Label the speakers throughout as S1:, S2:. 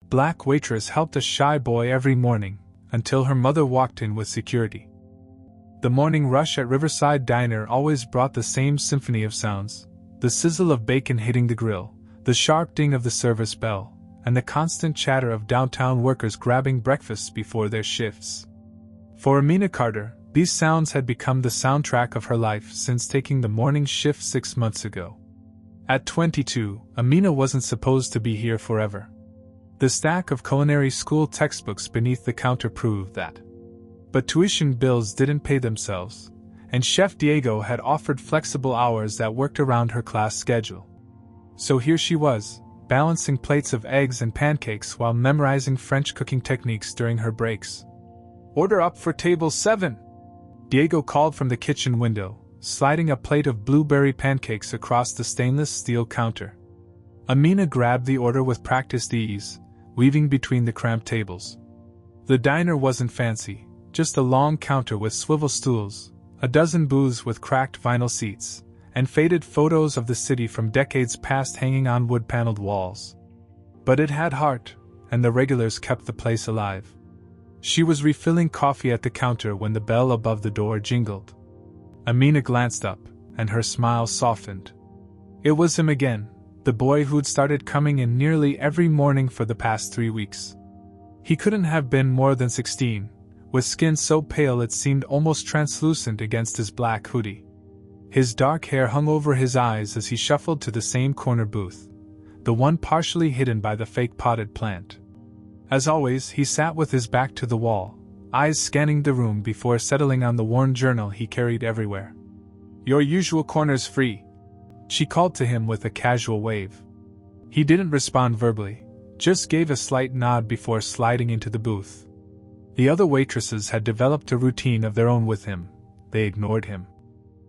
S1: Black Waitress helped a shy boy every morning, until her mother walked in with security. The morning rush at Riverside Diner always brought the same symphony of sounds: the sizzle of bacon hitting the grill, the sharp ding of the service bell, and the constant chatter of downtown workers grabbing breakfasts before their shifts. For Amina Carter, these sounds had become the soundtrack of her life since taking the morning shift 6 months ago. At 22, Amina wasn't supposed to be here forever. The stack of culinary school textbooks beneath the counter proved that. But tuition bills didn't pay themselves, and Chef Diego had offered flexible hours that worked around her class schedule. So here she was, balancing plates of eggs and pancakes while memorizing French cooking techniques during her breaks. "Order up for table 7!" Diego called from the kitchen window, sliding a plate of blueberry pancakes across the stainless steel counter. Amina grabbed the order with practiced ease, weaving between the cramped tables. The diner wasn't fancy, just a long counter with swivel stools, a dozen booths with cracked vinyl seats, and faded photos of the city from decades past hanging on wood-paneled walls. But it had heart, and the regulars kept the place alive. She was refilling coffee at the counter when the bell above the door jingled. Amina glanced up, and her smile softened. It was him again, the boy who'd started coming in nearly every morning for the past 3 weeks. He couldn't have been more than 16, with skin so pale it seemed almost translucent against his black hoodie. His dark hair hung over his eyes as he shuffled to the same corner booth, the one partially hidden by the fake potted plant. As always, he sat with his back to the wall, eyes scanning the room before settling on the worn journal he carried everywhere. "Your usual corner's free," she called to him with a casual wave. He didn't respond verbally, just gave a slight nod before sliding into the booth. The other waitresses had developed a routine of their own with him. They ignored him.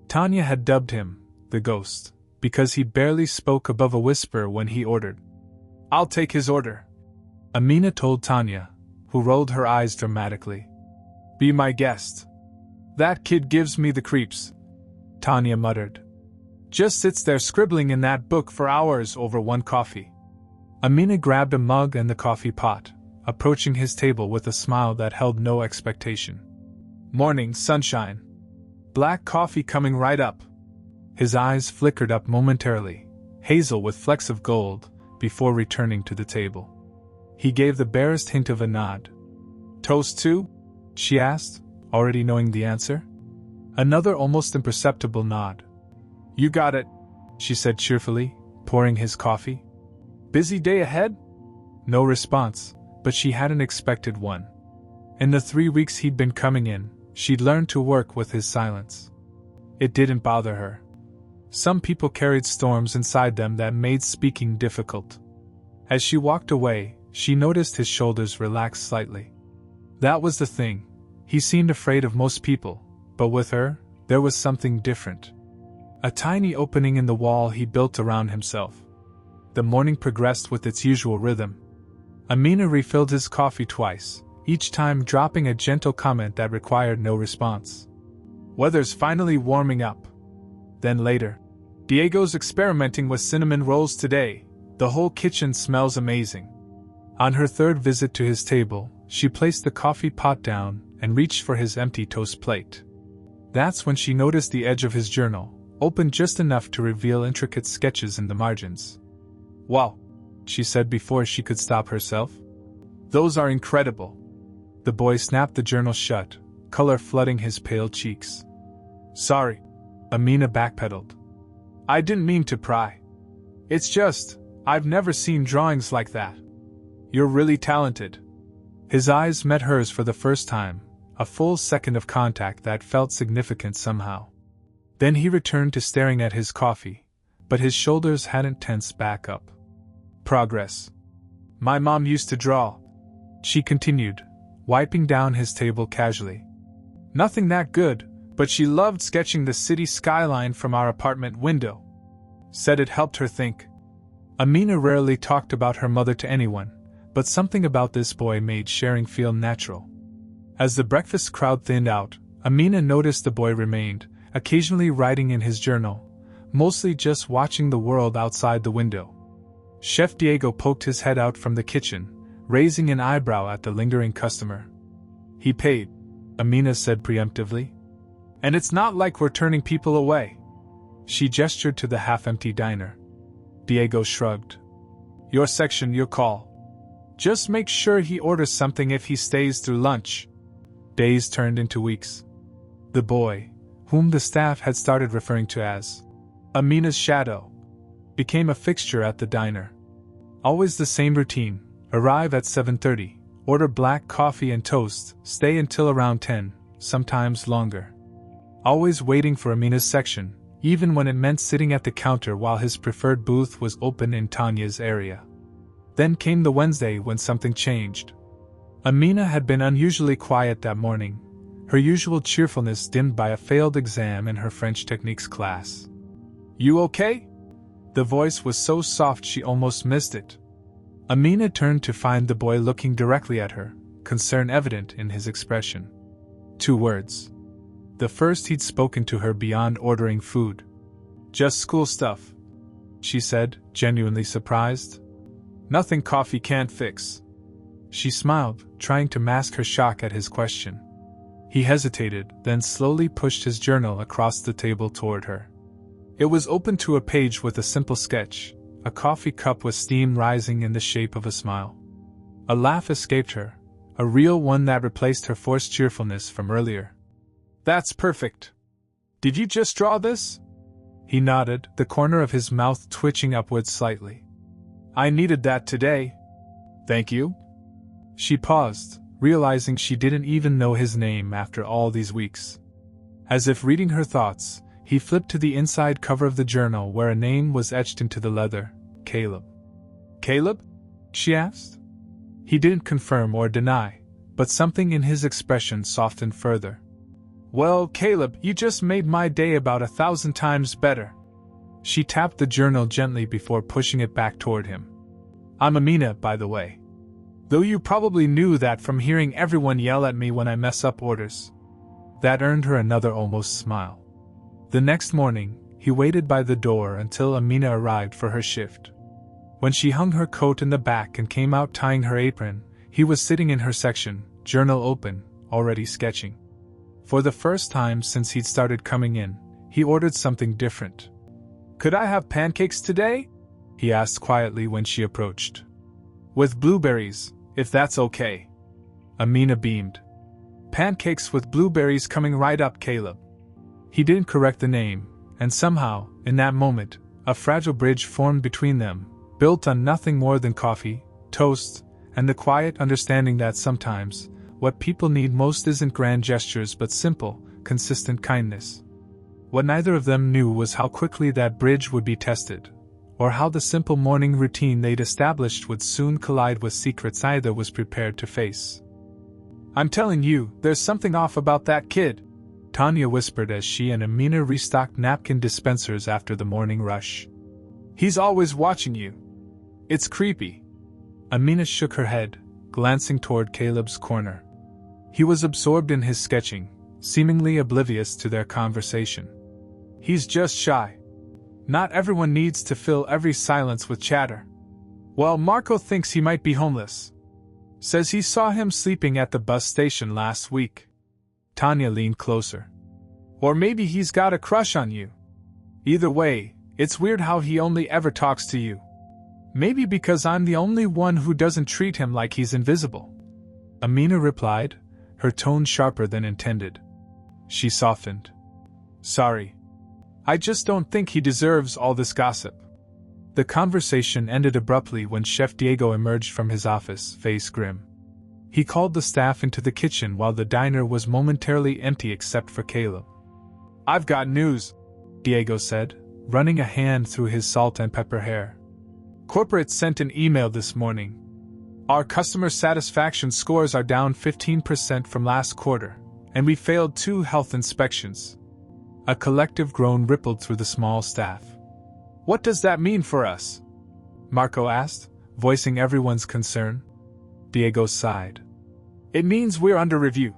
S1: Tanya had dubbed him the ghost, because he barely spoke above a whisper when he ordered. "I'll take his order," Amina told Tanya, who rolled her eyes dramatically. "Be my guest." "That kid gives me the creeps," Tanya muttered. "Just sits there scribbling in that book for hours over one coffee." Amina grabbed a mug and the coffee pot, approaching his table with a smile that held no expectation. "Morning, sunshine. Black coffee coming right up." His eyes flickered up momentarily, hazel with flecks of gold, before returning to the table. He gave the barest hint of a nod. "Toast too?" she asked, already knowing the answer. Another almost imperceptible nod. "You got it," she said cheerfully, pouring his coffee. "Busy day ahead?" No response, but she hadn't expected one. In the 3 weeks he'd been coming in, she'd learned to work with his silence. It didn't bother her. Some people carried storms inside them that made speaking difficult. As she walked away, she noticed his shoulders relax slightly. That was the thing. He seemed afraid of most people, but with her, there was something different. A tiny opening in the wall he built around himself. The morning progressed with its usual rhythm. Amina refilled his coffee twice, each time dropping a gentle comment that required no response. "Weather's finally warming up." Then later, "Diego's experimenting with cinnamon rolls today. The whole kitchen smells amazing." On her third visit to his table, she placed the coffee pot down and reached for his empty toast plate. That's when she noticed the edge of his journal, open just enough to reveal intricate sketches in the margins. "Wow," she said before she could stop herself. "Those are incredible." The boy snapped the journal shut, color flooding his pale cheeks. "Sorry," Amina backpedaled. "I didn't mean to pry. It's just, I've never seen drawings like that. You're really talented." His eyes met hers for the first time, a full second of contact that felt significant somehow. Then he returned to staring at his coffee, but his shoulders hadn't tensed back up. "Progress. My mom used to draw," she continued, wiping down his table casually. "Nothing that good, but she loved sketching the city skyline from our apartment window. Said it helped her think." Amina rarely talked about her mother to anyone, but something about this boy made sharing feel natural. As the breakfast crowd thinned out, Amina noticed the boy remained, occasionally writing in his journal, mostly just watching the world outside the window. Chef Diego poked his head out from the kitchen, raising an eyebrow at the lingering customer. He paid, Amina said preemptively. And it's not like we're turning people away. She gestured to the half-empty diner. Diego shrugged. Your section, your call. Just make sure he orders something if he stays through lunch. Days turned into weeks. The boy, whom the staff had started referring to as Amina's shadow, became a fixture at the diner. Always the same routine: arrive at 7:30, order black coffee and toast, stay until around 10, sometimes longer. Always waiting for Amina's section, even when it meant sitting at the counter while his preferred booth was open in Tanya's area. Then came the Wednesday when something changed. Amina had been unusually quiet that morning, her usual cheerfulness dimmed by a failed exam in her French techniques class. You okay? The voice was so soft she almost missed it. Amina turned to find the boy looking directly at her, concern evident in his expression. 2 words. The first he'd spoken to her beyond ordering food. Just school stuff, she said, genuinely surprised. Nothing coffee can't fix. She smiled, trying to mask her shock at his question. He hesitated, then slowly pushed his journal across the table toward her. It was open to a page with a simple sketch, a coffee cup with steam rising in the shape of a smile. A laugh escaped her, a real one that replaced her forced cheerfulness from earlier. That's perfect. Did you just draw this? He nodded, the corner of his mouth twitching upwards slightly. I needed that today. Thank you. She paused, realizing she didn't even know his name after all these weeks. As if reading her thoughts, he flipped to the inside cover of the journal where a name was etched into the leather: Caleb. Caleb? She asked. He didn't confirm or deny, but something in his expression softened further. Well, Caleb, you just made my day about 1,000 times better. She tapped the journal gently before pushing it back toward him. I'm Amina, by the way. Though you probably knew that from hearing everyone yell at me when I mess up orders. That earned her another almost smile. The next morning, he waited by the door until Amina arrived for her shift. When she hung her coat in the back and came out tying her apron, he was sitting in her section, journal open, already sketching. For the first time since he'd started coming in, he ordered something different. Could I have pancakes today? He asked quietly when she approached. With blueberries, if that's okay. Amina beamed. Pancakes with blueberries coming right up, Caleb. He didn't correct the name, and somehow, in that moment, a fragile bridge formed between them, built on nothing more than coffee, toast, and the quiet understanding that sometimes, what people need most isn't grand gestures but simple, consistent kindness. What neither of them knew was how quickly that bridge would be tested, or how the simple morning routine they'd established would soon collide with secrets either was prepared to face. I'm telling you, there's something off about that kid, Tanya whispered as she and Amina restocked napkin dispensers after the morning rush. He's always watching you. It's creepy. Amina shook her head, glancing toward Caleb's corner. He was absorbed in his sketching, seemingly oblivious to their conversation. He's just shy. Not everyone needs to fill every silence with chatter. Well, Marco thinks he might be homeless. Says he saw him sleeping at the bus station last week. Tanya leaned closer. Or maybe he's got a crush on you. Either way, it's weird how he only ever talks to you. Maybe because I'm the only one who doesn't treat him like he's invisible. Amina replied, her tone sharper than intended. She softened. Sorry. I just don't think he deserves all this gossip. The conversation ended abruptly when Chef Diego emerged from his office, face grim. He called the staff into the kitchen while the diner was momentarily empty except for Caleb. I've got news, Diego said, running a hand through his salt and pepper hair. Corporate sent an email this morning. Our customer satisfaction scores are down 15% from last quarter, and we failed 2 health inspections. A collective groan rippled through the small staff. What does that mean for us? Marco asked, voicing everyone's concern. Diego sighed. It means we're under review.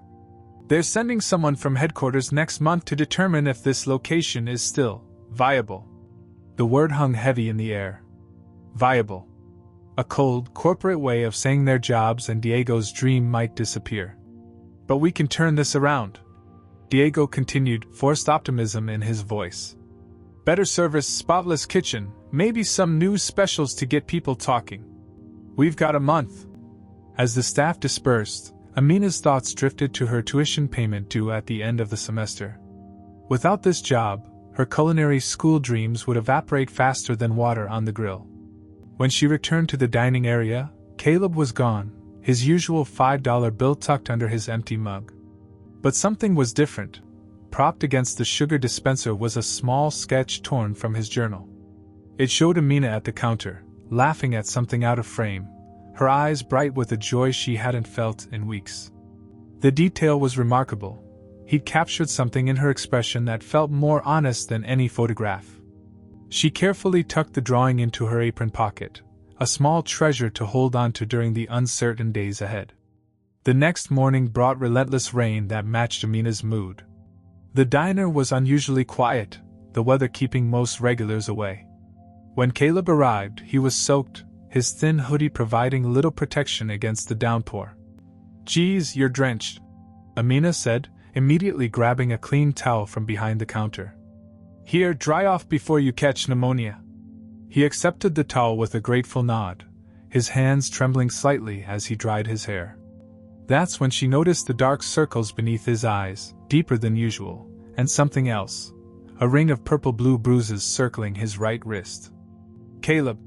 S1: They're sending someone from headquarters next month to determine if this location is still viable. The word hung heavy in the air. Viable. a cold, corporate way of saying their jobs and Diego's dream might disappear. But we can turn this around, Diego continued, forced optimism in his voice. Better service, spotless kitchen, maybe some new specials to get people talking. We've got a month. As the staff dispersed, Amina's thoughts drifted to her tuition payment due at the end of the semester. Without this job, her culinary school dreams would evaporate faster than water on the grill. When she returned to the dining area, Caleb was gone, his usual $5 bill tucked under his empty mug. But something was different. Propped against the sugar dispenser was a small sketch torn from his journal. It showed Amina at the counter, laughing at something out of frame, her eyes bright with a joy she hadn't felt in weeks. The detail was remarkable. He'd captured something in her expression that felt more honest than any photograph. She carefully tucked the drawing into her apron pocket, a small treasure to hold on to during the uncertain days ahead. The next morning brought relentless rain that matched Amina's mood. The diner was unusually quiet, the weather keeping most regulars away. When Caleb arrived, he was soaked, his thin hoodie providing little protection against the downpour. "Geez, you're drenched," Amina said, immediately grabbing a clean towel from behind the counter. "Here, dry off before you catch pneumonia." He accepted the towel with a grateful nod, his hands trembling slightly as he dried his hair. That's when she noticed the dark circles beneath his eyes, deeper than usual, and something else, a ring of purple-blue bruises circling his right wrist. "Caleb,"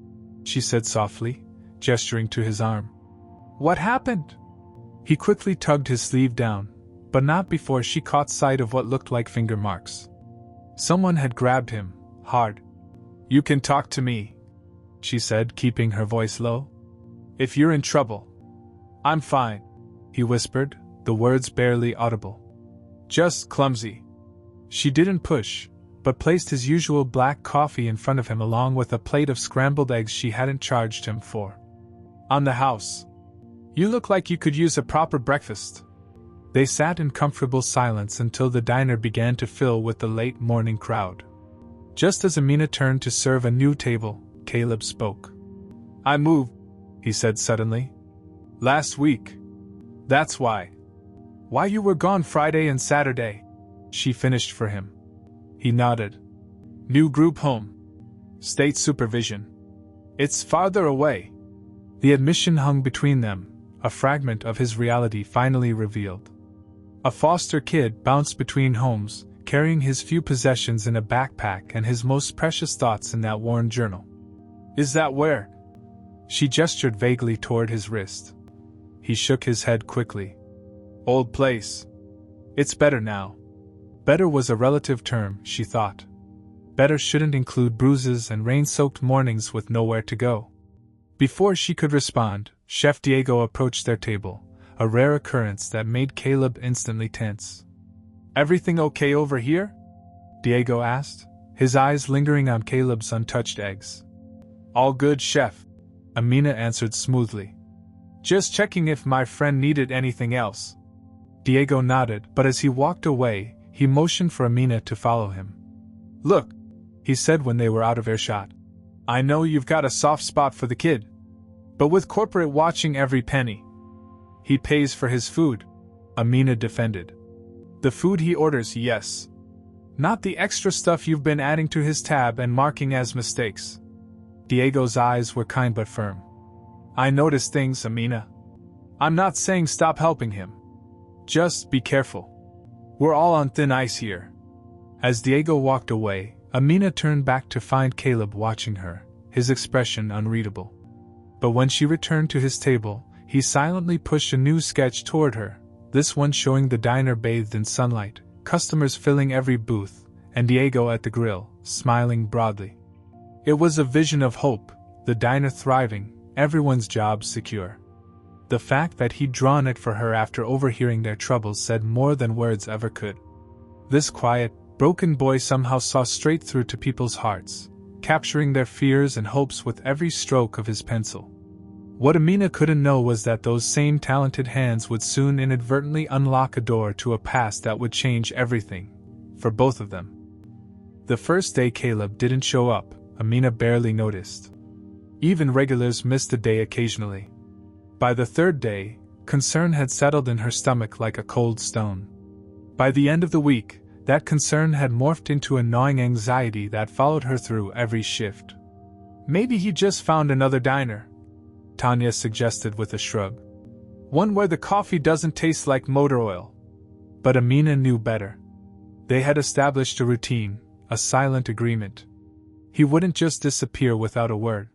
S1: she said softly, gesturing to his arm. "What happened?" He quickly tugged his sleeve down, but not before she caught sight of what looked like finger marks. Someone had grabbed him, hard. "You can talk to me," she said, keeping her voice low. "If you're in trouble." "I'm fine," he whispered, the words barely audible. "Just clumsy." She didn't push, but placed his usual black coffee in front of him along with a plate of scrambled eggs she hadn't charged him for. "On the house. You look like you could use a proper breakfast." They sat in comfortable silence until the diner began to fill with the late morning crowd. Just as Amina turned to serve a new table, Caleb spoke. "I moved," he said suddenly. "Last week. That's why." "Why you were gone Friday and Saturday?" she finished for him. He nodded. "New group home. State supervision. It's farther away." The admission hung between them, a fragment of his reality finally revealed. A foster kid bounced between homes, carrying his few possessions in a backpack and his most precious thoughts in that worn journal. "Is that where?" She gestured vaguely toward his wrist. He shook his head quickly. "Old place. It's better now." Better was a relative term, she thought. Better shouldn't include bruises and rain-soaked mornings with nowhere to go. Before she could respond, Chef Diego approached their table, a rare occurrence that made Caleb instantly tense. "Everything okay over here?" Diego asked, his eyes lingering on Caleb's untouched eggs. "All good, chef," Amina answered smoothly. "Just checking if my friend needed anything else." Diego nodded, but as he walked away, he motioned for Amina to follow him. "Look," he said when they were out of earshot. "I know you've got a soft spot for the kid. But with corporate watching every penny, he pays for his food," Amina defended. "The food he orders, yes. Not the extra stuff you've been adding to his tab and marking as mistakes." Diego's eyes were kind but firm. "I notice things, Amina. I'm not saying stop helping him. Just be careful. We're all on thin ice here." As Diego walked away, Amina turned back to find Caleb watching her, his expression unreadable. But when she returned to his table, he silently pushed a new sketch toward her, this one showing the diner bathed in sunlight, customers filling every booth, and Diego at the grill, smiling broadly. It was a vision of hope, the diner thriving, everyone's job secure. The fact that he'd drawn it for her after overhearing their troubles said more than words ever could. This quiet, broken boy somehow saw straight through to people's hearts, capturing their fears and hopes with every stroke of his pencil. What Amina couldn't know was that those same talented hands would soon inadvertently unlock a door to a past that would change everything, for both of them. The first day Caleb didn't show up, Amina barely noticed. Even regulars missed a day occasionally. By the third day, concern had settled in her stomach like a cold stone. By the end of the week, that concern had morphed into a gnawing anxiety that followed her through every shift. Maybe he just found another diner, Tanya suggested with a shrug. One where the coffee doesn't taste like motor oil. But Amina knew better. They had established a routine, a silent agreement. He wouldn't just disappear without a word.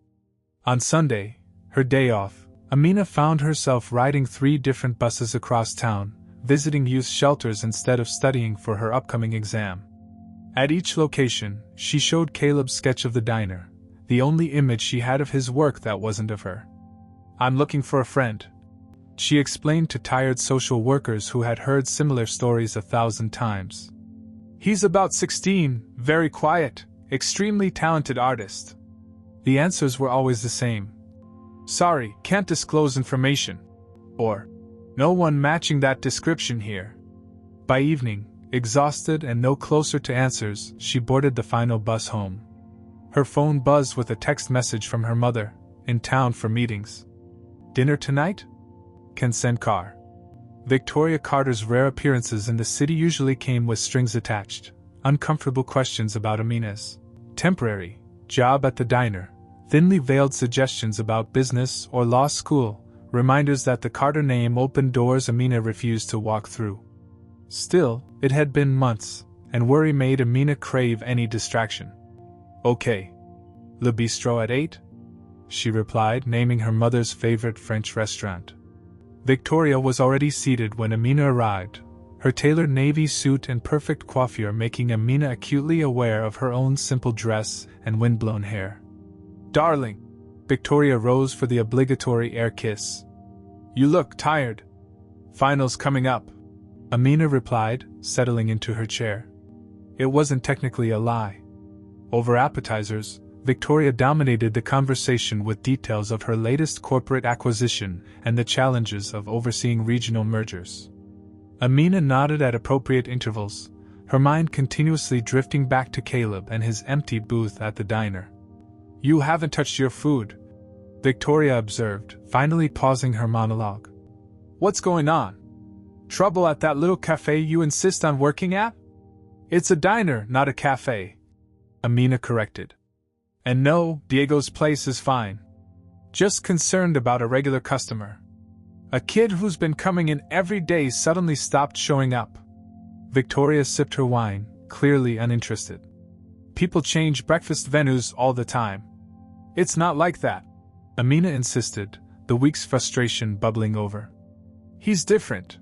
S1: On Sunday, her day off, Amina found herself riding 3 different buses across town, visiting youth shelters instead of studying for her upcoming exam. At each location, she showed Caleb's sketch of the diner, the only image she had of his work that wasn't of her. "I'm looking for a friend," she explained to tired social workers who had heard similar stories 1,000 times. "He's about 16, very quiet, extremely talented artist." The answers were always the same. "Sorry, can't disclose information." Or, "No one matching that description here." By evening, exhausted and no closer to answers, she boarded the final bus home. Her phone buzzed with a text message from her mother, in town for meetings. "Dinner tonight? Can send car." Victoria Carter's rare appearances in the city usually came with strings attached, uncomfortable questions about Amina's temporary job at the diner, thinly veiled suggestions about business or law school, reminders that the Carter name opened doors Amina refused to walk through. Still, it had been months, and worry made Amina crave any distraction. "Okay. Le Bistrot at 8? She replied, naming her mother's favorite French restaurant. Victoria was already seated when Amina arrived, her tailored navy suit and perfect coiffure making Amina acutely aware of her own simple dress and windblown hair. "Darling!" Victoria rose for the obligatory air kiss. "You look tired." "Finals coming up," Amina replied, settling into her chair. It wasn't technically a lie. Over appetizers, Victoria dominated the conversation with details of her latest corporate acquisition and the challenges of overseeing regional mergers. Amina nodded at appropriate intervals, her mind continuously drifting back to Caleb and his empty booth at the diner. "You haven't touched your food," Victoria observed, finally pausing her monologue. "What's going on? Trouble at that little cafe you insist on working at?" "It's a diner, not a cafe," Amina corrected. "And no, Diego's place is fine. Just concerned about a regular customer. A kid who's been coming in every day suddenly stopped showing up." Victoria sipped her wine, clearly uninterested. "People change breakfast venues all the time." "It's not like that," Amina insisted, the week's frustration bubbling over. "He's different.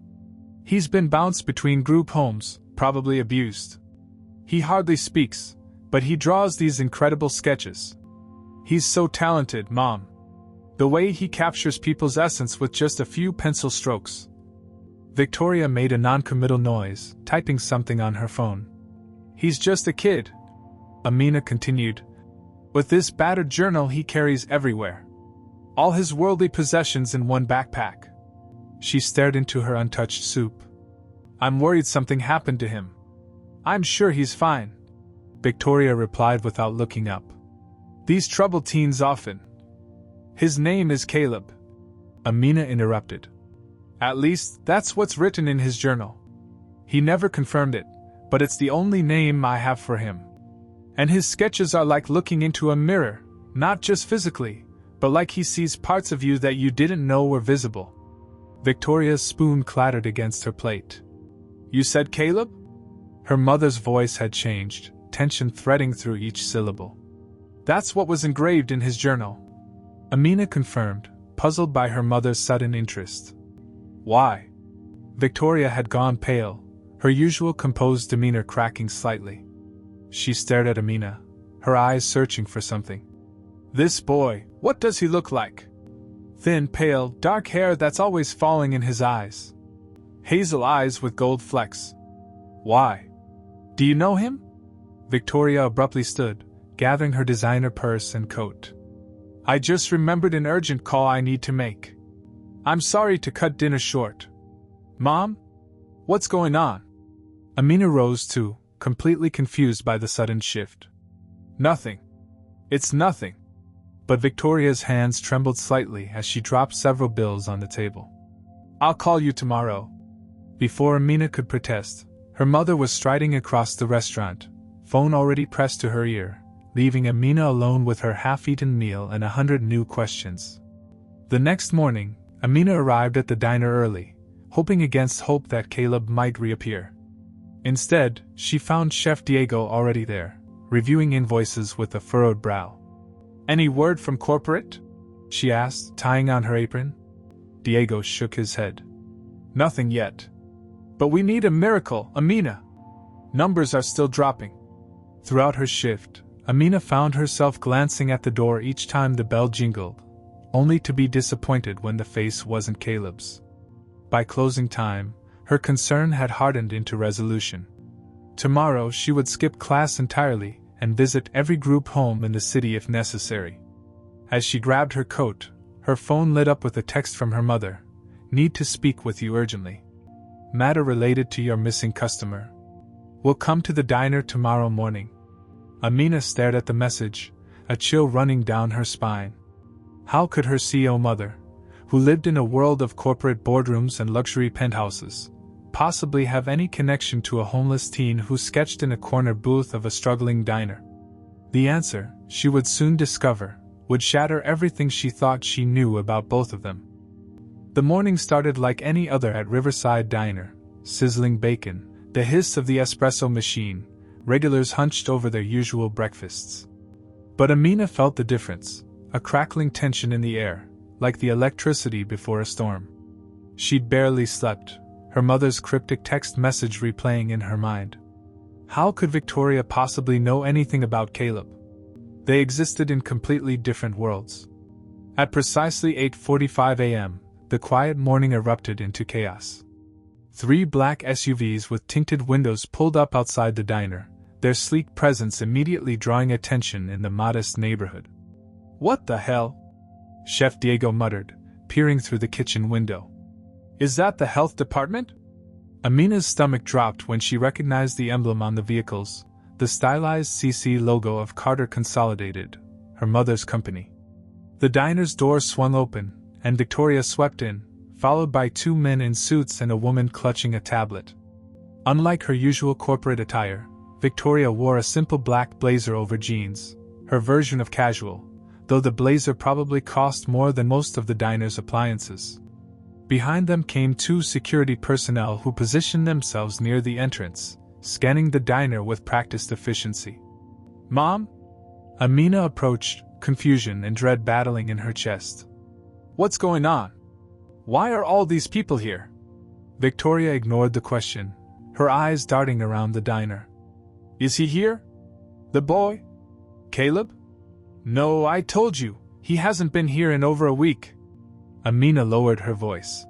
S1: He's been bounced between group homes, probably abused. He hardly speaks, but he draws these incredible sketches. He's so talented, Mom. The way he captures people's essence with just a few pencil strokes." Victoria made a non-committal noise, typing something on her phone. "He's just a kid," Amina continued. "With this battered journal he carries everywhere. All his worldly possessions in one backpack." She stared into her untouched soup. "I'm worried something happened to him." "I'm sure he's fine," Victoria replied without looking up. "These troubled teens often." "His name is Caleb," Amina interrupted. "At least, that's what's written in his journal. He never confirmed it, but it's the only name I have for him. And his sketches are like looking into a mirror, not just physically, but like he sees parts of you that you didn't know were visible." Victoria's spoon clattered against her plate. "You said Caleb?" Her mother's voice had changed, tension threading through each syllable. "That's what was engraved in his journal," Amina confirmed, puzzled by her mother's sudden interest. "Why?" Victoria had gone pale, her usual composed demeanor cracking slightly. She stared at Amina, her eyes searching for something. "This boy, what does he look like?" "Thin, pale, dark hair that's always falling in his eyes. Hazel eyes with gold flecks." "Why? Do you know him?" Victoria abruptly stood, gathering her designer purse and coat. "I just remembered an urgent call I need to make. I'm sorry to cut dinner short." "Mom? What's going on?" Amina rose too, completely confused by the sudden shift. "Nothing. It's nothing." But Victoria's hands trembled slightly as she dropped several bills on the table. "I'll call you tomorrow." Before Amina could protest, her mother was striding across the restaurant, phone already pressed to her ear, leaving Amina alone with her half-eaten meal and 100 new questions. The next morning, Amina arrived at the diner early, hoping against hope that Caleb might reappear. Instead, she found Chef Diego already there, reviewing invoices with a furrowed brow. "Any word from corporate?" she asked, tying on her apron. Diego shook his head. "Nothing yet. But we need a miracle, Amina. Numbers are still dropping." Throughout her shift, Amina found herself glancing at the door each time the bell jingled, only to be disappointed when the face wasn't Caleb's. By closing time, her concern had hardened into resolution. Tomorrow she would skip class entirely and visit every group home in the city if necessary. As she grabbed her coat, her phone lit up with a text from her mother. "Need to speak with you urgently. Matter related to your missing customer. Will come to the diner tomorrow morning." Amina stared at the message, a chill running down her spine. How could her CEO mother, who lived in a world of corporate boardrooms and luxury penthouses, possibly have any connection to a homeless teen who sketched in a corner booth of a struggling diner? The answer, she would soon discover, would shatter everything she thought she knew about both of them. The morning started like any other at Riverside Diner: sizzling bacon, the hiss of the espresso machine, regulars hunched over their usual breakfasts. But Amina felt the difference, a crackling tension in the air, like the electricity before a storm. She'd barely slept, her mother's cryptic text message replaying in her mind. How could Victoria possibly know anything about Caleb? They existed in completely different worlds. At precisely 8:45 a.m., the quiet morning erupted into chaos. 3 black SUVs with tinted windows pulled up outside the diner, their sleek presence immediately drawing attention in the modest neighborhood. "What the hell?" Chef Diego muttered, peering through the kitchen window. "Is that the health department?" Amina's stomach dropped when she recognized the emblem on the vehicles, the stylized CC logo of Carter Consolidated, her mother's company. The diner's door swung open, and Victoria swept in, followed by 2 men in suits and a woman clutching a tablet. Unlike her usual corporate attire, Victoria wore a simple black blazer over jeans, her version of casual, though the blazer probably cost more than most of the diner's appliances. Behind them came 2 security personnel who positioned themselves near the entrance, scanning the diner with practiced efficiency. "Mom?" Amina approached, confusion and dread battling in her chest. "What's going on? Why are all these people here?" Victoria ignored the question, her eyes darting around the diner. "Is he here? The boy? Caleb?" "No, I told you, he hasn't been here in over a week." Amina lowered her voice.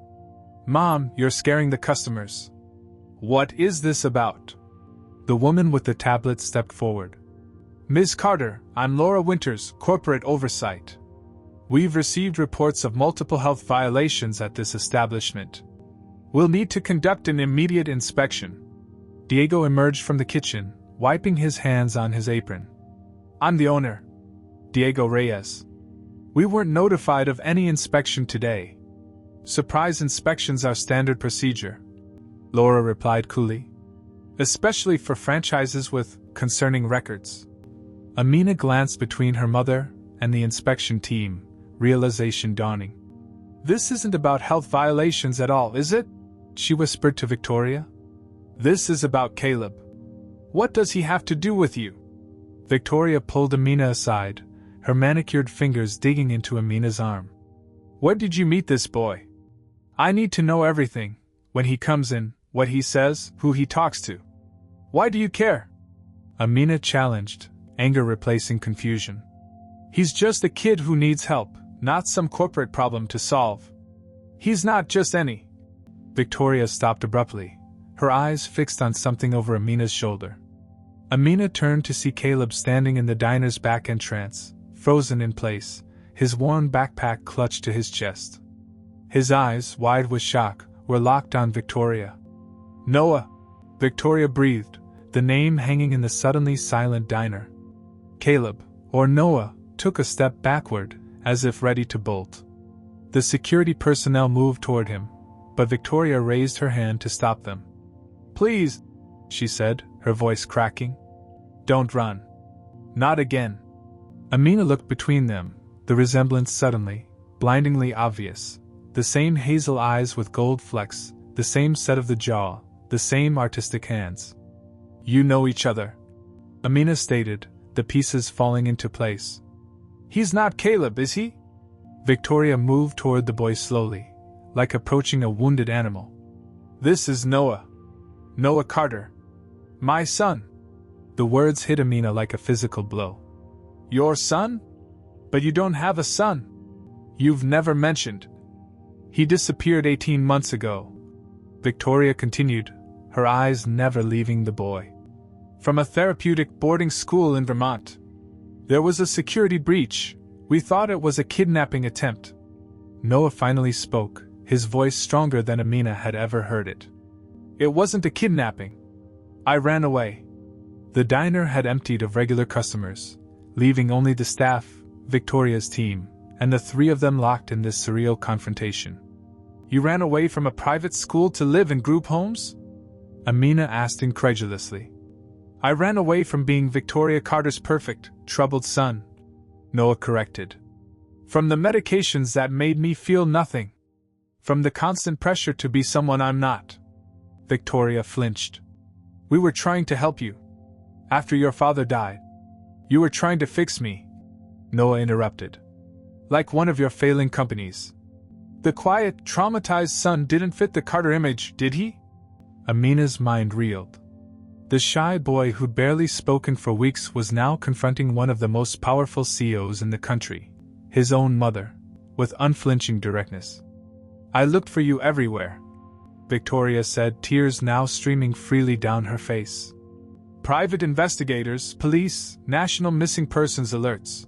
S1: "Mom, you're scaring the customers. What is this about?" The woman with the tablet stepped forward. "Ms. Carter, I'm Laura Winters, Corporate Oversight. We've received reports of multiple health violations at this establishment. We'll need to conduct an immediate inspection." Diego emerged from the kitchen, wiping his hands on his apron. "I'm the owner, Diego Reyes. We weren't notified of any inspection today. Surprise inspections are standard procedure," Laura replied coolly. "Especially for franchises with concerning records." Amina glanced between her mother and the inspection team, realization dawning. "This isn't about health violations at all, is it?" she whispered to Victoria. "This is about Caleb. What does he have to do with you?" Victoria pulled Amina aside, her manicured fingers digging into Amina's arm. "Where did you meet this boy? I need to know everything, when he comes in, what he says, who he talks to. Why do you care?" Amina challenged, anger replacing confusion. "He's just a kid who needs help, not some corporate problem to solve. He's not just any." Victoria stopped abruptly, her eyes fixed on something over Amina's shoulder. Amina turned to see Caleb standing in the diner's back entrance, frozen in place, his worn backpack clutched to his chest. His eyes, wide with shock, were locked on Victoria. "Noah!" Victoria breathed, the name hanging in the suddenly silent diner. Caleb, or Noah, took a step backward, as if ready to bolt. The security personnel moved toward him, but Victoria raised her hand to stop them. "Please," she said, her voice cracking. "Don't run. Not again." Amina looked between them, the resemblance suddenly, blindingly obvious. The same hazel eyes with gold flecks, the same set of the jaw, the same artistic hands. "You know each other," Amina stated, the pieces falling into place. "He's not Caleb, is he?" Victoria moved toward the boy slowly, like approaching a wounded animal. "This is Noah. Noah Carter. My son." The words hit Amina like a physical blow. "Your son? But you don't have a son. You've never mentioned." "He disappeared 18 months ago," Victoria continued, her eyes never leaving the boy. "From a therapeutic boarding school in Vermont. There was a security breach. We thought it was a kidnapping attempt." Noah finally spoke, his voice stronger than Amina had ever heard it. "It wasn't a kidnapping. I ran away." The diner had emptied of regular customers, leaving only the staff, Victoria's team, and the three of them locked in this surreal confrontation. "You ran away from a private school to live in group homes?" Amina asked incredulously. "I ran away from being Victoria Carter's perfect, troubled son," Noah corrected. "From the medications that made me feel nothing. From the constant pressure to be someone I'm not." Victoria flinched. "We were trying to help you. After your father died. You were trying to fix me," Noah interrupted. "Like one of your failing companies. The quiet, traumatized son didn't fit the Carter image, did he?" Amina's mind reeled. The shy boy who'd barely spoken for weeks was now confronting one of the most powerful CEOs in the country, his own mother, with unflinching directness. "I looked for you everywhere," Victoria said, tears now streaming freely down her face. "Private investigators, police, national missing persons alerts.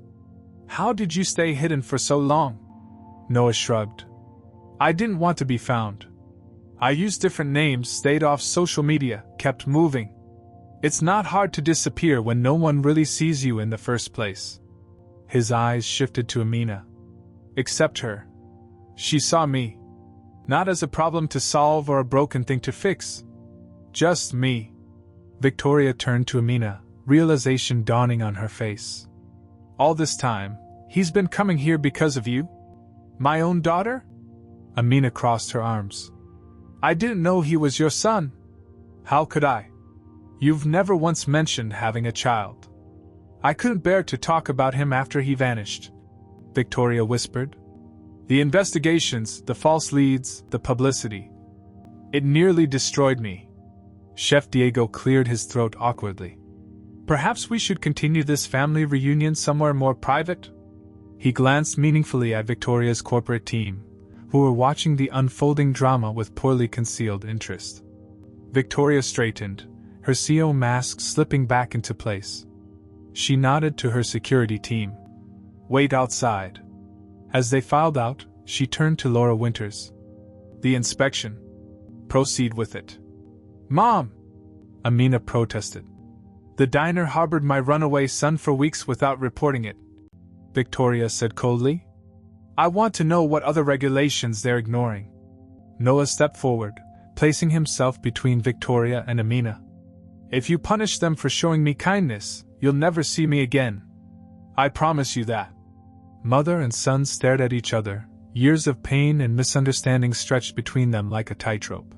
S1: How did you stay hidden for so long?" Noah shrugged. "I didn't want to be found. I used different names, stayed off social media, kept moving. It's not hard to disappear when no one really sees you in the first place." His eyes shifted to Amina. "Except her. She saw me. Not as a problem to solve or a broken thing to fix. Just me." Victoria turned to Amina, realization dawning on her face. "All this time, he's been coming here because of you? My own daughter?" Amina crossed her arms. "I didn't know he was your son. How could I? You've never once mentioned having a child. I couldn't bear to talk about him after he vanished," Victoria whispered. "The investigations, the false leads, the publicity. It nearly destroyed me." Chef Diego cleared his throat awkwardly. "Perhaps we should continue this family reunion somewhere more private?" He glanced meaningfully at Victoria's corporate team, who were watching the unfolding drama with poorly concealed interest. Victoria straightened, her CEO mask slipping back into place. She nodded to her security team. "Wait outside." As they filed out, she turned to Laura Winters. "The inspection. Proceed with it." "Mom!" Amina protested. "The diner harbored my runaway son for weeks without reporting it," Victoria said coldly. "I want to know what other regulations they're ignoring." Noah stepped forward, placing himself between Victoria and Amina. "If you punish them for showing me kindness, you'll never see me again. I promise you that." Mother and son stared at each other, years of pain and misunderstanding stretched between them like a tightrope.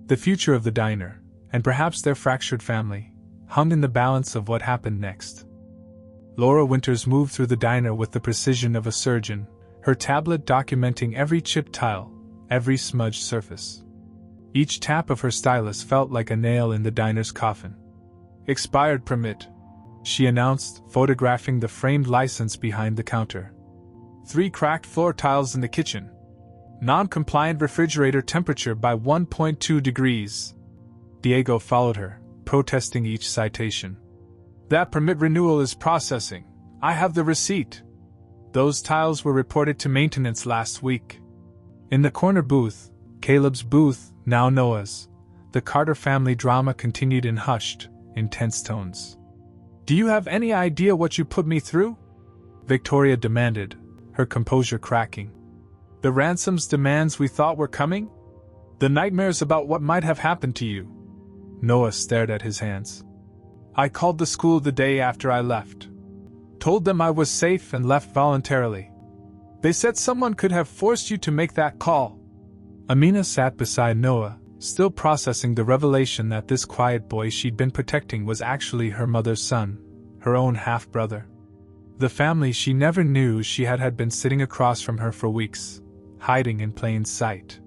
S1: The future of the diner, and perhaps their fractured family, hung in the balance of what happened next. Laura Winters moved through the diner with the precision of a surgeon, her tablet documenting every chipped tile, every smudged surface. Each tap of her stylus felt like a nail in the diner's coffin. "Expired permit," she announced, photographing the framed license behind the counter. 3 cracked floor tiles in the kitchen. Non-compliant refrigerator temperature by 1.2 degrees. Diego followed her, protesting each citation. "That permit renewal is processing. I have the receipt. Those tiles were reported to maintenance last week." In the corner booth, Caleb's booth, now Noah's, the Carter family drama continued in hushed, intense tones. "Do you have any idea what you put me through?" Victoria demanded, her composure cracking. The ransoms demands we thought were coming? The nightmares about what might have happened to you? Noah stared at his hands. I called the school the day after I left. Told them I was safe and left voluntarily. They said someone could have forced you to make that call. Amina sat beside Noah, still processing the revelation that this quiet boy she'd been protecting was actually her mother's son, her own half-brother. The family she never knew she had been sitting across from her for weeks, hiding in plain sight.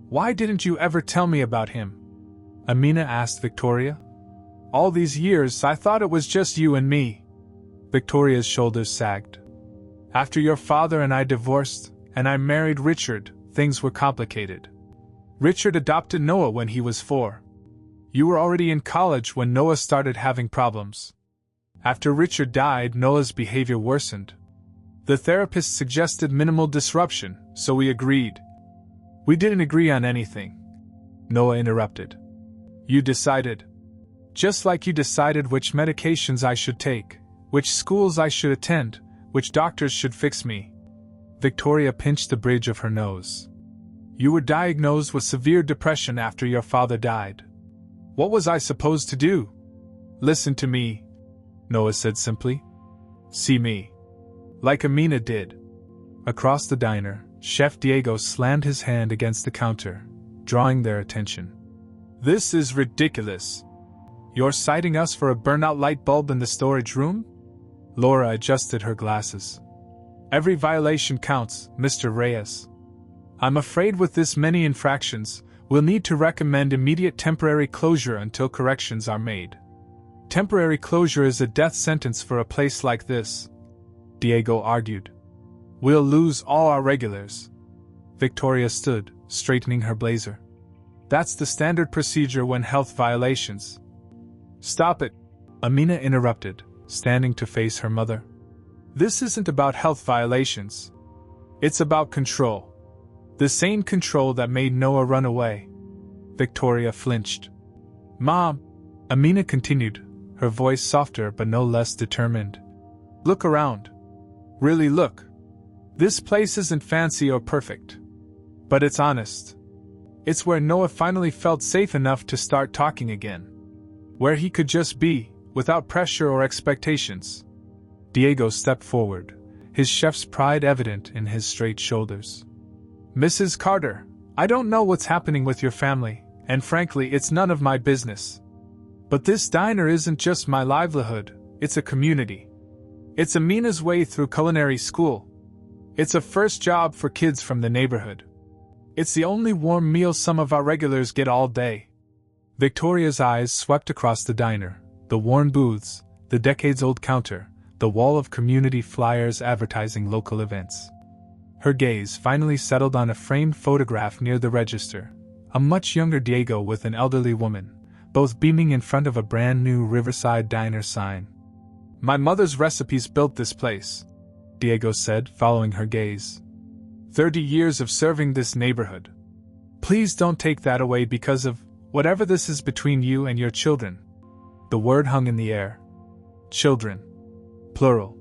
S1: Why didn't you ever tell me about him? Amina asked Victoria. All these years I thought it was just you and me. Victoria's shoulders sagged. After your father and I divorced, and I married Richard, things were complicated. Richard adopted Noah when he was 4. You were already in college when Noah started having problems. After Richard died, Noah's behavior worsened. The therapist suggested minimal disruption, so we agreed. We didn't agree on anything. Noah interrupted. You decided. Just like you decided which medications I should take, which schools I should attend, which doctors should fix me. Victoria pinched the bridge of her nose. You were diagnosed with severe depression after your father died. What was I supposed to do? Listen to me, Noah said simply. See me. Like Amina did. Across the diner, Chef Diego slammed his hand against the counter, drawing their attention. This is ridiculous. You're citing us for a burnout light bulb in the storage room? Laura adjusted her glasses. Every violation counts, Mr. Reyes. I'm afraid with this many infractions, we'll need to recommend immediate temporary closure until corrections are made. Temporary closure is a death sentence for a place like this, Diego argued. We'll lose all our regulars. Victoria stood, straightening her blazer. That's the standard procedure when health violations. Stop it, Amina interrupted, standing to face her mother. This isn't about health violations. It's about control. The same control that made Noah run away. Victoria flinched. Mom, Amina continued, her voice softer but no less determined. Look around. Really look. This place isn't fancy or perfect. But it's honest. It's where Noah finally felt safe enough to start talking again. Where he could just be, without pressure or expectations. Diego stepped forward, his chef's pride evident in his straight shoulders. Mrs. Carter, I don't know what's happening with your family, and frankly, it's none of my business. But this diner isn't just my livelihood, it's a community. It's Amina's way through culinary school. It's a first job for kids from the neighborhood. It's the only warm meal some of our regulars get all day. Victoria's eyes swept across the diner, the worn booths, the decades-old counter, the wall of community flyers advertising local events. Her gaze finally settled on a framed photograph near the register, a much younger Diego with an elderly woman, both beaming in front of a brand-new Riverside Diner sign. My mother's recipes built this place, Diego said, following her gaze. 30 years of serving this neighborhood. Please don't take that away because of whatever this is between you and your children. The word hung in the air. Children. Plural.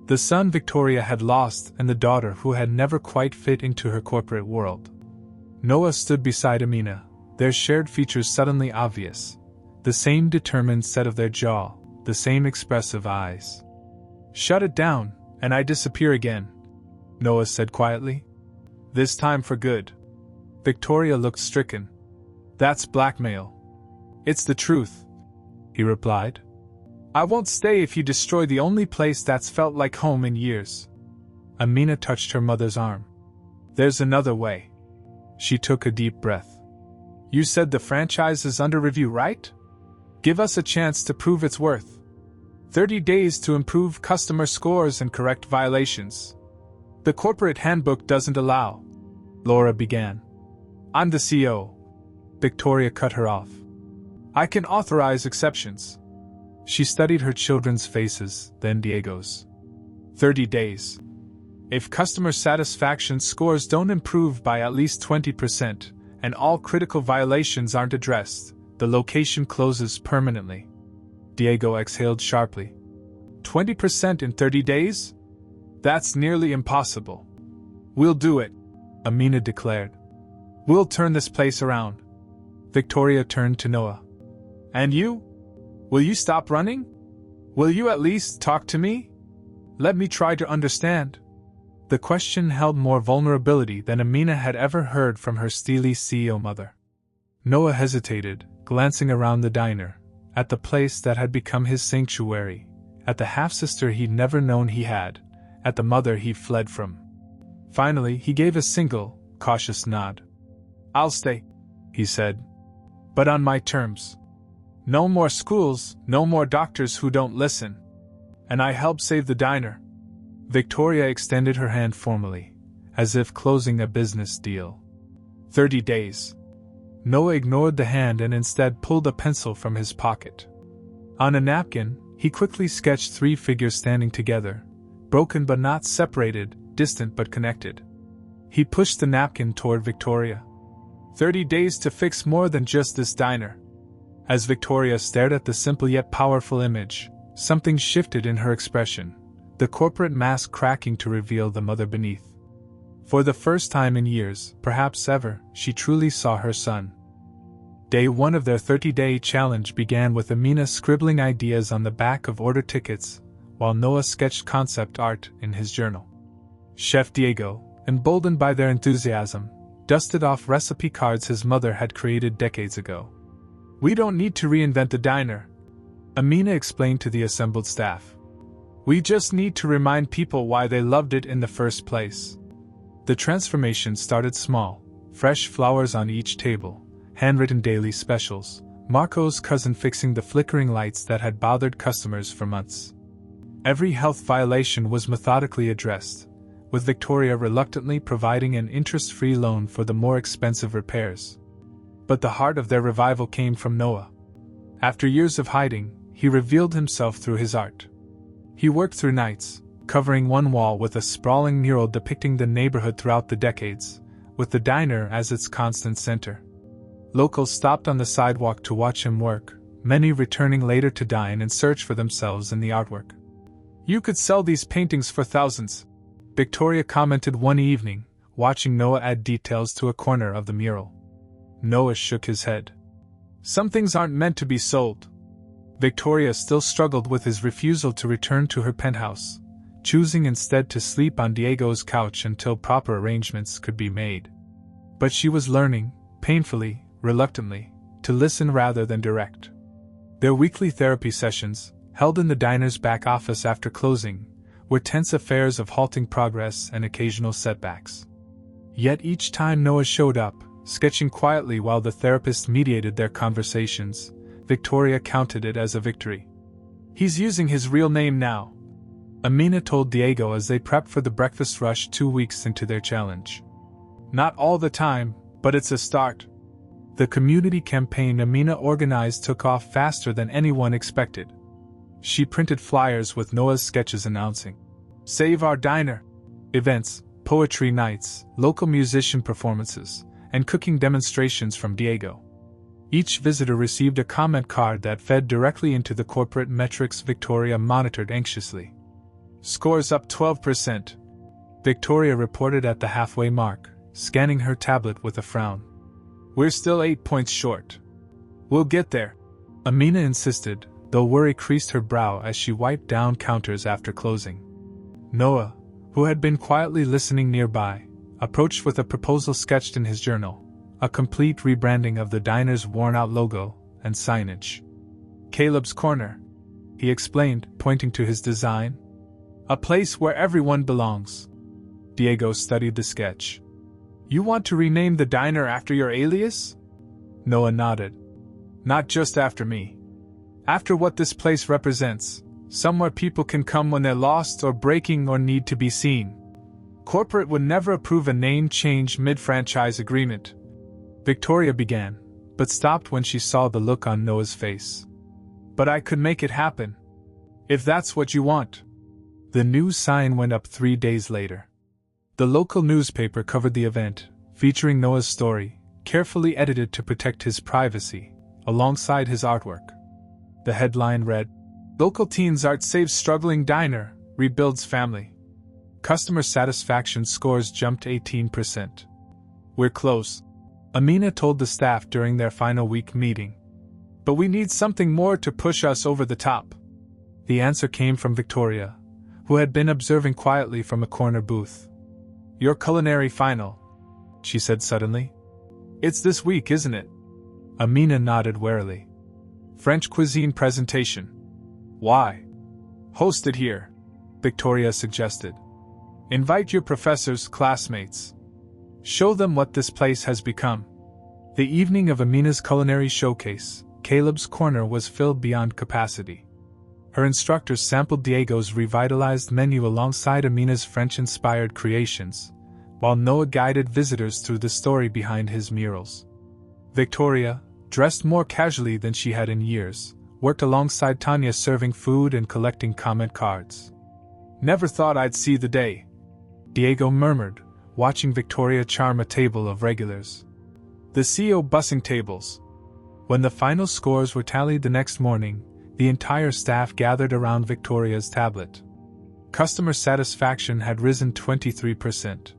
S1: The son Victoria had lost and the daughter who had never quite fit into her corporate world. Noah stood beside Amina, their shared features suddenly obvious. The same determined set of their jaw, the same expressive eyes. Shut it down, and I disappear again, Noah said quietly. This time for good. Victoria looked stricken. That's blackmail. It's the truth, he replied. I won't stay if you destroy the only place that's felt like home in years. Amina touched her mother's arm. There's another way. She took a deep breath. You said the franchise is under review, right? Give us a chance to prove its worth. 30 days to improve customer scores and correct violations. The corporate handbook doesn't allow. Laura began. I'm the CEO. Victoria cut her off. I can authorize exceptions. She studied her children's faces, then Diego's. 30 days. If customer satisfaction scores don't improve by at least 20%, and all critical violations aren't addressed, the location closes permanently. Diego exhaled sharply. 20% in 30 days? That's nearly impossible. We'll do it, Amina declared. We'll turn this place around. Victoria turned to Noah. And you? Will you stop running? Will you at least talk to me? Let me try to understand. The question held more vulnerability than Amina had ever heard from her steely CEO mother. Noah hesitated, glancing around the diner, at the place that had become his sanctuary, at the half-sister he'd never known he had, at the mother he fled from. Finally, he gave a single, cautious nod. I'll stay, he said. But on my terms. No more schools, no more doctors who don't listen. And I help save the diner. Victoria extended her hand formally, as if closing a business deal. 30 days. Noah ignored the hand and instead pulled a pencil from his pocket. On a napkin, he quickly sketched 3 figures standing together, broken but not separated, distant but connected. He pushed the napkin toward Victoria. 30 days to fix more than just this diner. As Victoria stared at the simple yet powerful image, something shifted in her expression, the corporate mask cracking to reveal the mother beneath. For the first time in years, perhaps ever, she truly saw her son. Day 1 of their 30-day challenge began with Amina scribbling ideas on the back of order tickets, while Noah sketched concept art in his journal. Chef Diego, emboldened by their enthusiasm, dusted off recipe cards his mother had created decades ago. We don't need to reinvent the diner, Amina explained to the assembled staff. We just need to remind people why they loved it in the first place. The transformation started small, fresh flowers on each table, handwritten daily specials, Marco's cousin fixing the flickering lights that had bothered customers for months. Every health violation was methodically addressed, with Victoria reluctantly providing an interest-free loan for the more expensive repairs. But the heart of their revival came from Noah. After years of hiding, he revealed himself through his art. He worked through nights, covering one wall with a sprawling mural depicting the neighborhood throughout the decades, with the diner as its constant center. Locals stopped on the sidewalk to watch him work, many returning later to dine and search for themselves in the artwork. You could sell these paintings for thousands, Victoria commented one evening, watching Noah add details to a corner of the mural. Noah shook his head. Some things aren't meant to be sold. Victoria still struggled with his refusal to return to her penthouse, choosing instead to sleep on Diego's couch until proper arrangements could be made. But she was learning, painfully, reluctantly, to listen rather than direct. Their weekly therapy sessions, held in the diner's back office after closing, were tense affairs of halting progress and occasional setbacks. Yet each time Noah showed up, sketching quietly while the therapist mediated their conversations, Victoria counted it as a victory. He's using his real name now, Amina told Diego as they prepped for the breakfast rush 2 weeks into their challenge. Not all the time, but it's a start. The community campaign Amina organized took off faster than anyone expected. She printed flyers with Noah's sketches announcing Save Our Diner events, poetry nights, local musician performances, and cooking demonstrations from Diego. Each visitor received a comment card that fed directly into the corporate metrics Victoria monitored anxiously. Scores up 12%, Victoria reported at the halfway mark, scanning her tablet with a frown. We're still 8 points short. We'll get there, Amina insisted, though worry creased her brow as she wiped down counters after closing. Noah, who had been quietly listening nearby, approached with a proposal sketched in his journal, a complete rebranding of the diner's worn-out logo and signage. Caleb's Corner, he explained, pointing to his design. A place where everyone belongs. Diego studied the sketch. You want to rename the diner after your alias? Noah nodded. Not just after me. After what this place represents, somewhere people can come when they're lost or breaking or need to be seen. Corporate would never approve a name change mid-franchise agreement. Victoria began, but stopped when she saw the look on Noah's face. But I could make it happen. If that's what you want. The new sign went up 3 days later. The local newspaper covered the event, featuring Noah's story, carefully edited to protect his privacy, alongside his artwork. The headline read, Local Teens Art Saves Struggling Diner, Rebuilds Family. Customer satisfaction scores jumped 18%. We're close, Amina told the staff during their final week meeting. But we need something more to push us over the top. The answer came from Victoria, who had been observing quietly from a corner booth. Your culinary final, she said suddenly. It's this week, isn't it? Amina nodded warily. French cuisine presentation. Why? Host it here, Victoria suggested. Invite your professors, classmates. Show them what this place has become. The evening of Amina's culinary showcase, Caleb's Corner, was filled beyond capacity. Her instructors sampled Diego's revitalized menu alongside Amina's French-inspired creations, while Noah guided visitors through the story behind his murals. Victoria, dressed more casually than she had in years, worked alongside Tanya serving food and collecting comment cards. Never thought I'd see the day, Diego murmured, watching Victoria charm a table of regulars. The CEO bussing tables. When the final scores were tallied the next morning, the entire staff gathered around Victoria's tablet. Customer satisfaction had risen 23%.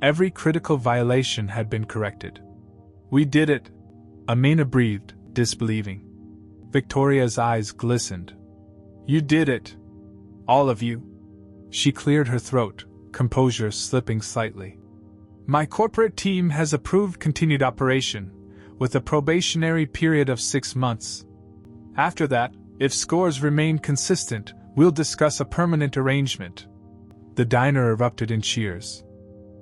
S1: Every critical violation had been corrected. We did it, Amina breathed, disbelieving. Victoria's eyes glistened. You did it. All of you. She cleared her throat, composure slipping slightly. My corporate team has approved continued operation, with a probationary period of 6 months. After that, if scores remain consistent, we'll discuss a permanent arrangement. The diner erupted in cheers.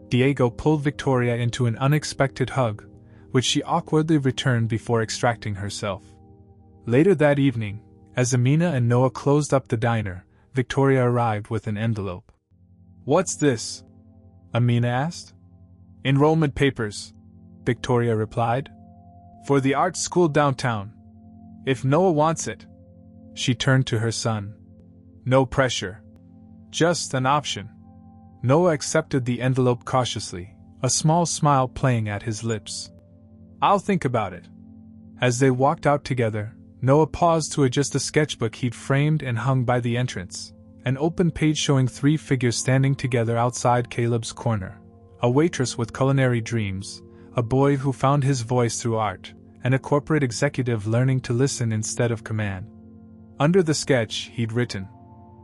S1: Diego pulled Victoria into an unexpected hug, which she awkwardly returned before extracting herself. Later that evening, as Amina and Noah closed up the diner, Victoria arrived with an envelope. What's this? Amina asked. Enrollment papers, Victoria replied. For the art school downtown. If Noah wants it. She turned to her son. No pressure. Just an option. Noah accepted the envelope cautiously, a small smile playing at his lips. I'll think about it. As they walked out together, Noah paused to adjust a sketchbook he'd framed and hung by the entrance, an open page showing 3 figures standing together outside Caleb's Corner. A waitress with culinary dreams, a boy who found his voice through art, and a corporate executive learning to listen instead of command. Under the sketch, he'd written,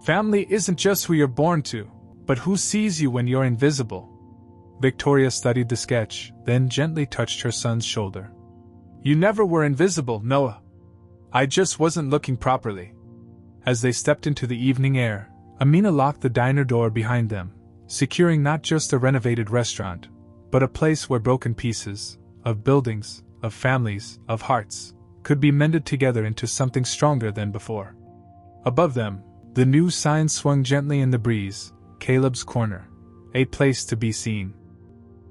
S1: Family isn't just who you're born to, but who sees you when you're invisible. Victoria studied the sketch, then gently touched her son's shoulder. You never were invisible, Noah. I just wasn't looking properly. As they stepped into the evening air, Amina locked the diner door behind them, securing not just a renovated restaurant, but a place where broken pieces, of buildings, of families, of hearts, could be mended together into something stronger than before. Above them, the new sign swung gently in the breeze, Caleb's Corner, a place to be seen.